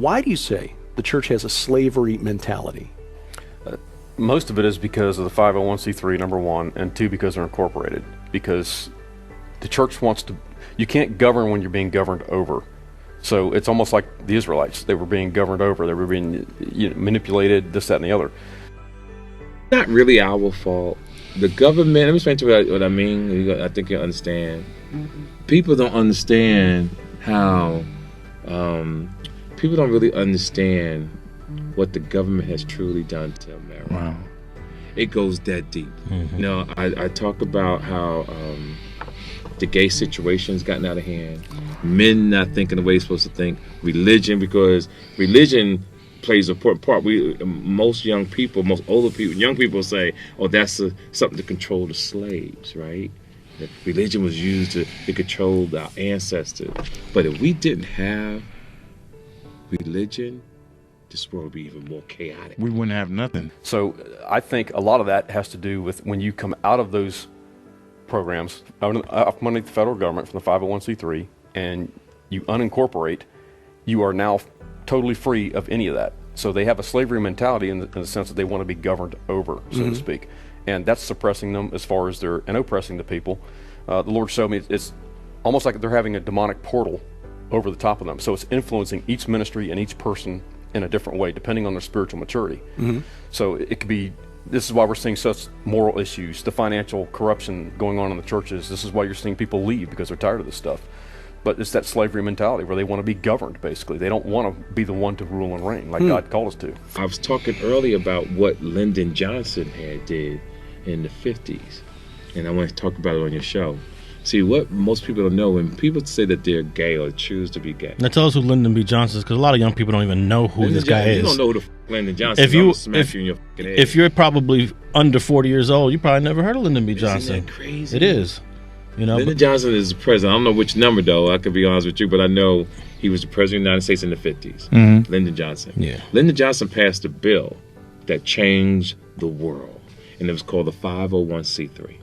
Why do you say the church has a slavery mentality? Most of it is because of the 501c3, number one, and two, because they're incorporated. Because the church wants to, you can't govern when you're being governed over. So it's almost like the Israelites. They were being governed over. They were being manipulated, this, that, and the other. Not really our fault. The government, let me explain to you what I mean. I think you understand. People don't understand how, people don't really understand what the government has truly done to America. Wow. It goes that deep. You know, I talk about how the gay situation's gotten out of hand. Men not thinking the way they're supposed to think. Religion, because religion plays an important part. Most young people, most older people, young people say, oh, that's something to control the slaves, right? That religion was used to control our ancestors. But if we didn't have religion, this world would be even more chaotic. We wouldn't have nothing. So I think a lot of that has to do with when you come out of those programs, underneath the federal government from the 501c3, and you unincorporate, you are now totally free of any of that. So they have a slavery mentality in the sense that they want to be governed over, so to speak. And that's suppressing them as far as and oppressing the people. The Lord showed me it's almost like they're having a demonic portal over the top of them. So it's influencing each ministry and each person in a different way, depending on their spiritual maturity. So it could be, this is why we're seeing such moral issues, the financial corruption going on in the churches. This is why you're seeing people leave, because they're tired of this stuff. But it's that slavery mentality where they want to be governed, basically. They don't want to be the one to rule and reign like God called us to. I was talking earlier about what Lyndon Johnson did in the 50s, and I want to talk about it on your show. See, what most people don't know, when people say that they're gay or choose to be gay. Now tell us who Lyndon B. Johnson is, because a lot of young people don't even know who this guy is. You don't know who the Lyndon Johnson is. I'm smack you in your fucking head. If you're probably under 40 years old, you probably never heard of Lyndon B. Johnson. Isn't that crazy? It is. You know, Lyndon Johnson is the president. I don't know which number, though. I could be honest with you, but I know he was the president of the United States in the 50s. Lyndon Johnson. Yeah. Lyndon Johnson passed a bill that changed the world, and it was called the 501c3.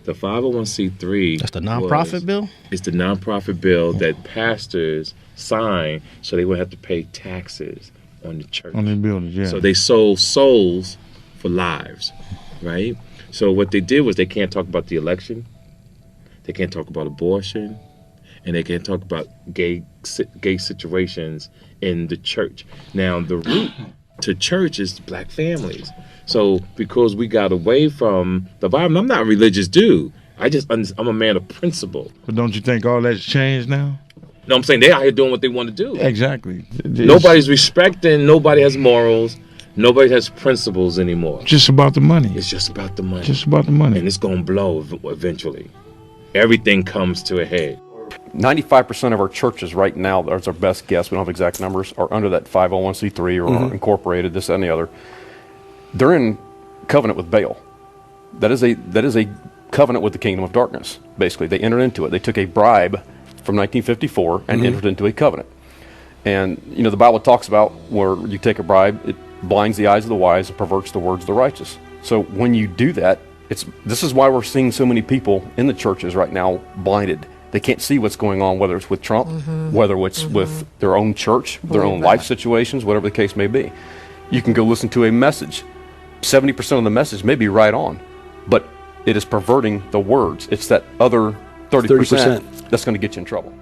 The 501c3. That's the nonprofit bill? It's the nonprofit bill that pastors sign so they wouldn't have to pay taxes on the church. On the buildings, yeah. So they sold souls for lives, right? So what they did was they can't talk about the election, they can't talk about abortion, and they can't talk about gay situations in the church. Now, the root to church is black families. So because we got away from the Bible, I'm not a religious dude. I'm a man of principle. But don't you think all that's changed now? No, I'm saying they out here doing what they want to do. Exactly. Nobody's respecting, nobody has morals, nobody has principles anymore. Just about the money. It's just about the money. Just about the money. And it's going to blow eventually. Everything comes to a head. 95% of our churches right now, that's our best guess, we don't have exact numbers, are under that 501c3 or are incorporated, this, that, and the other. They're in covenant with Baal. That is a covenant with the kingdom of darkness, basically. They entered into it. They took a bribe from 1954 and entered into a covenant. And, you know, the Bible talks about where you take a bribe, it blinds the eyes of the wise and perverts the words of the righteous. So when you do that, this is why we're seeing so many people in the churches right now blinded. They can't see what's going on, whether it's with Trump, whether it's with their own church, their own life situations, whatever the case may be. You can go listen to a message. 70% of the message may be right on, but it is perverting the words. It's that other 30% that's going to get you in trouble.